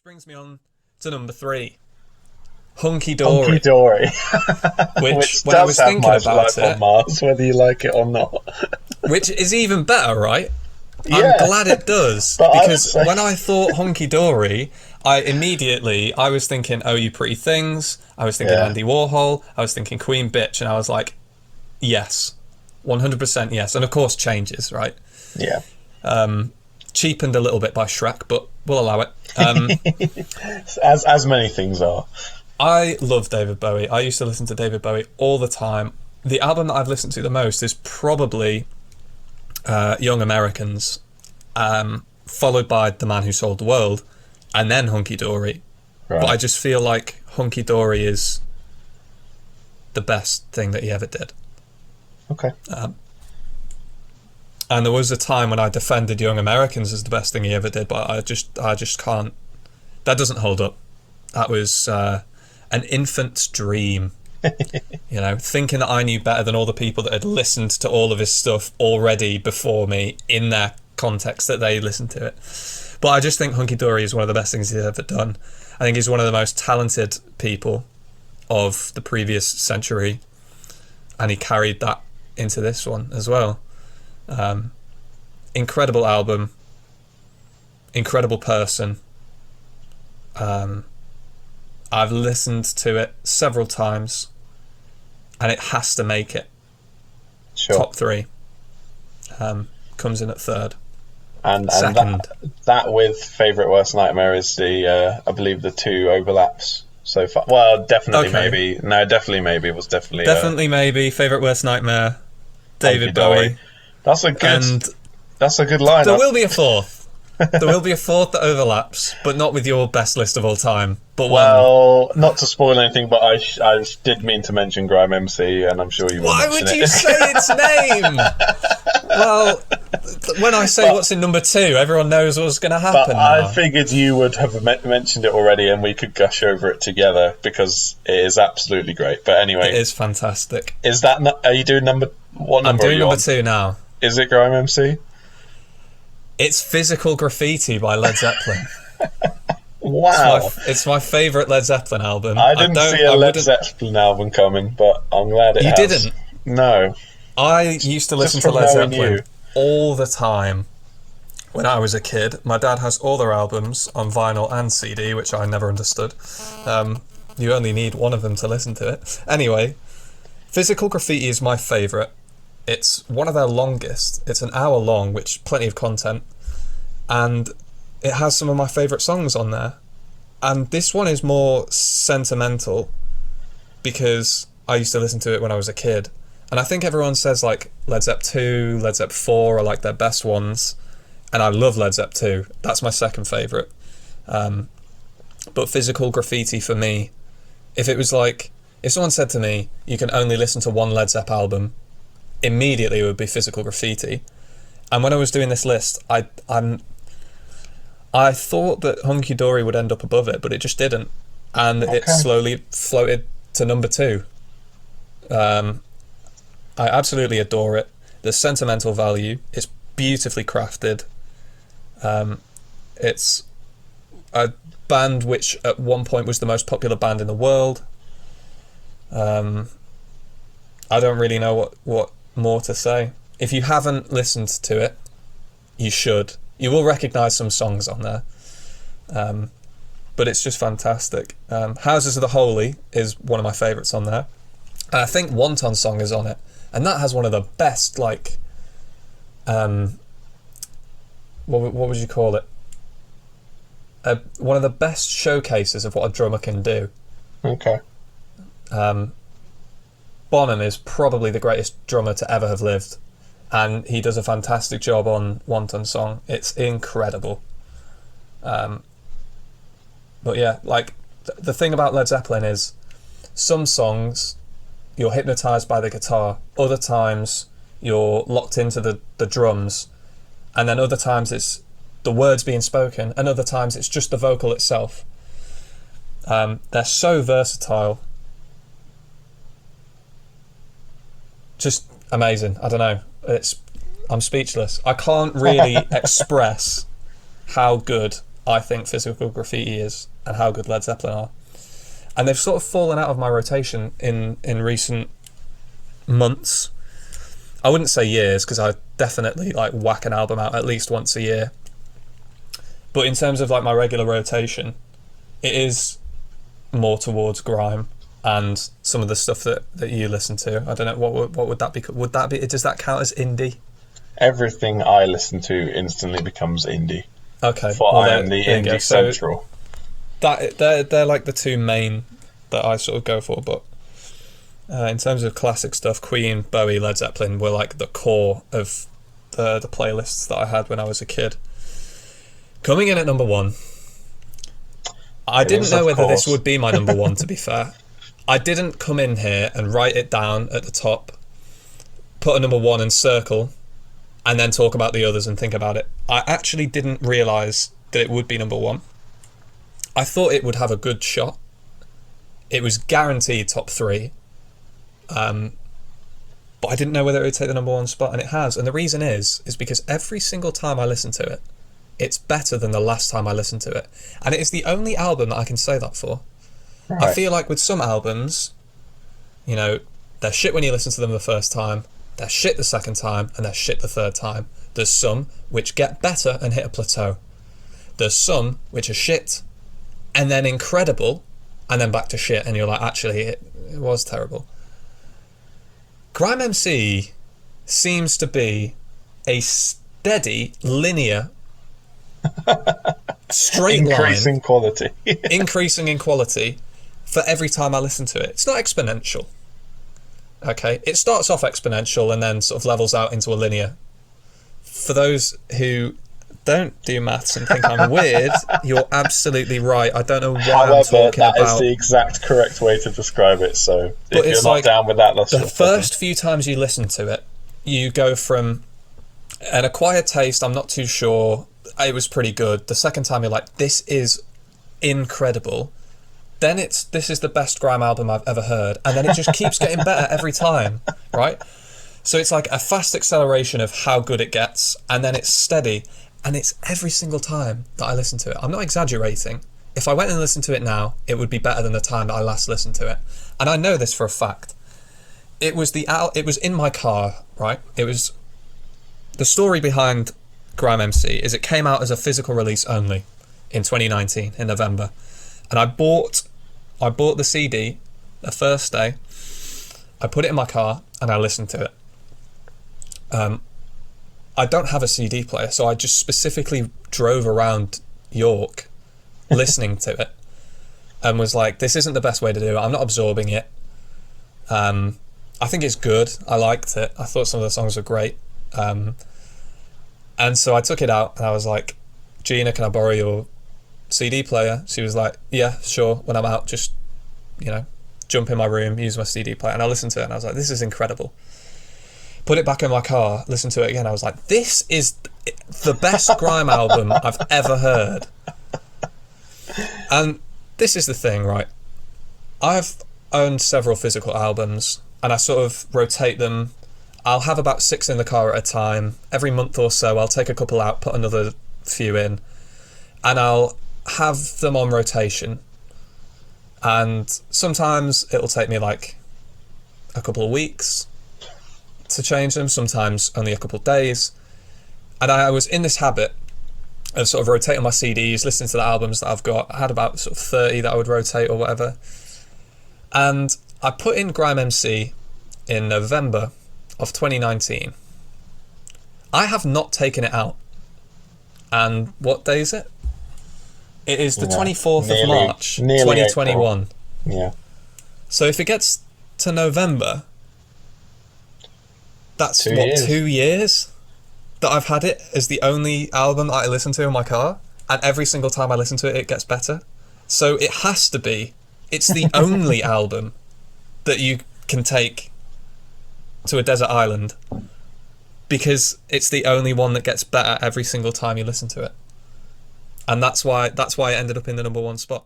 Brings me on to number 3, Hunky Dory. Hunky Dory. Which when I does was have thinking My about Life on it, Mars, whether you like it or not. which is even better, right? Yeah. I'm glad it does, But I would because say- when I thought Hunky Dory, I was thinking Oh You Pretty Things, I was thinking Yeah. Andy Warhol, I was thinking Queen Bitch, and I was like, yes, 100% yes. And of course Changes, right? Yeah. Cheapened a little bit by Shrek, but we'll allow it. As many things are. I love David Bowie. I used to listen to David Bowie all the time. The album that I've listened to the most is probably Young Americans, followed by The Man Who Sold the World, and then Hunky Dory. Right. But I just feel like Hunky Dory is the best thing that he ever did. Okay. And there was a time when I defended Young Americans as the best thing he ever did, but I just can't. That doesn't hold up. That was an infant's dream. Thinking that I knew better than all the people that had listened to all of his stuff already before me in their context that they listened to it. But I just think Hunky Dory is one of the best things he's ever done. I think he's one of the most talented people of the previous century, and he carried that into this one as well. Incredible album, incredible person. I've listened to it several times, and it has to make it top 3. Comes in at 3rd. And Second. that with Favourite Worst Nightmare is the I believe the 2 overlaps so far. Well, definitely Okay. maybe. No, definitely maybe. It was definitely Maybe Favourite Worst Nightmare, David Hunky Dory. Bowie. That's a good line. There will be a 4th. There will be a 4th that overlaps, but not with your best list of all time. But Well, not to spoil anything, but I did mean to mention Grime MC, and I'm sure you will why mention would it. you say its name? Well, when I say what's in number 2, everyone knows what's going to happen. But I now. figured you would have mentioned it already, and we could gush over it together because it is absolutely great. But anyway, It is fantastic. is that? Are you doing number? What I'm number? are doing you number on? 2 now. Is it Grime MC? It's Physical Graffiti by Led Zeppelin. Wow. It's my favourite Led Zeppelin album. I didn't see a Led Zeppelin album coming, but I'm glad it You has. didn't? No. I used to listen to from Led knowing Zeppelin you. all the time when I was a kid. My dad has all their albums on vinyl and CD, which I never understood. You only need one of them to listen to it. Anyway, Physical Graffiti is my favourite. It's one of their longest. It's an hour long, which plenty of content. And it has some of my favourite songs on there. And this one is more sentimental because I used to listen to it when I was a kid. And I think everyone says like Led Zepp 2, Led Zepp 4 are like their best ones. And I love Led Zepp 2. That's my second favourite. But Physical Graffiti for me, if someone said to me, you can only listen to one Led Zepp album, immediately it would be Physical Graffiti. And when I was doing this list, I thought that Hunky Dory would end up above it, but it just didn't. And it slowly floated to number 2. I absolutely adore it. The sentimental value. It's beautifully crafted. It's a band which at one point was the most popular band in the world. I don't really know what more to say. If you haven't listened to it, you should. You will recognise some songs on there. But it's just fantastic. Houses of the Holy is one of my favourites on there. And I think Wonton Song is on it. And that has one of the best, like... what would you call it? One of the best showcases of what a drummer can do. Okay. Bonham is probably the greatest drummer to ever have lived. And he does a fantastic job on Wonton Song. It's incredible. But yeah, like, the thing about Led Zeppelin is some songs you're hypnotised by the guitar, other times you're locked into the drums, and then other times it's the words being spoken, and other times it's just the vocal itself. They're so versatile. Just amazing. I don't know. I'm speechless. I can't really express how good I think Physical Graffiti is and how good Led Zeppelin are. And they've sort of fallen out of my rotation in recent months. I wouldn't say years, because I definitely like whack an album out at least once a year. But in terms of like my regular rotation, it is more towards grime and some of the stuff that you listen to. I don't know, what would that be? Would that be? Does that count as indie? Everything I listen to instantly becomes indie. Okay. For I am the indie central. That they're like the two main that I sort of go for. But in terms of classic stuff, Queen, Bowie, Led Zeppelin were like the core of the playlists that I had when I was a kid. Coming in at number 1. I didn't know whether this would be my number 1, to be fair. I didn't come in here and write it down at the top, put a number 1 and circle, and then talk about the others and think about it. I actually didn't realise that it would be number 1. I thought it would have a good shot. It was guaranteed top 3. But I didn't know whether it would take the number 1 spot, and it has. And the reason is because every single time I listen to it, it's better than the last time I listened to it. And it is the only album that I can say that for. Right. I feel like with some albums, you know, they're shit when you listen to them the first time, they're shit the second time, and they're shit the third time. There's some which get better and hit a plateau. There's some which are shit, and then incredible, and then back to shit, and you're like, actually, it was terrible. Grime MC seems to be a steady, linear, straight increasing quality. Increasing in quality for every time I listen to it. It's not exponential. Okay, it starts off exponential and then sort of levels out into a linear. For those who don't do maths and think I'm weird, you're absolutely right. I don't know what I'm talking about. That is the exact correct way to describe it. So if you're not down with that, that's the first few times you listen to it, you go from an acquired taste, I'm not too sure, it was pretty good. The second time you're like, this is incredible. Then this is the best grime album I've ever heard. And then it just keeps getting better every time, right? So it's like a fast acceleration of how good it gets, and then it's steady. And it's every single time that I listen to it. I'm not exaggerating. If I went and listened to it now, it would be better than the time that I last listened to it. And I know this for a fact. It was in my car, right? It was the story behind Grime MC is it came out as a physical release only in 2019 in November, and I bought the CD the first day. I put it in my car and I listened to it. I don't have a CD player, so I just specifically drove around York listening to it and was like, this isn't the best way to do it. I'm not absorbing it. I think it's good. I liked it. I thought some of the songs were great. And so I took it out and I was like, Gina, can I borrow your CD player? She was like, yeah, sure. When I'm out, just, jump in my room, use my CD player. And I listened to it and I was like, this is incredible. Put it back in my car, listened to it again. I was like, this is the best grime album I've ever heard. And this is the thing, right? I've owned several physical albums and I sort of rotate them. I'll have about 6 in the car at a time. Every month or so, I'll take a couple out, put another few in, and I'll have them on rotation. And sometimes it'll take me like a couple of weeks to change them, sometimes only a couple of days. And I was in this habit of sort of rotating my CDs, listening to the albums that I've got. I had about sort of 30 that I would rotate or whatever. And I put in Grime MC in November of 2019. I have not taken it out. And what day is it? It is the 24th of March, 2021. April. Yeah. So if it gets to November, that's 2 years. 2 years that I've had it as the only album that I listen to in my car, and every single time I listen to it, it gets better. So it has to be. It's the only album that you can take to a desert island, because it's the only one that gets better every single time you listen to it. And that's why it ended up in the number 1 spot.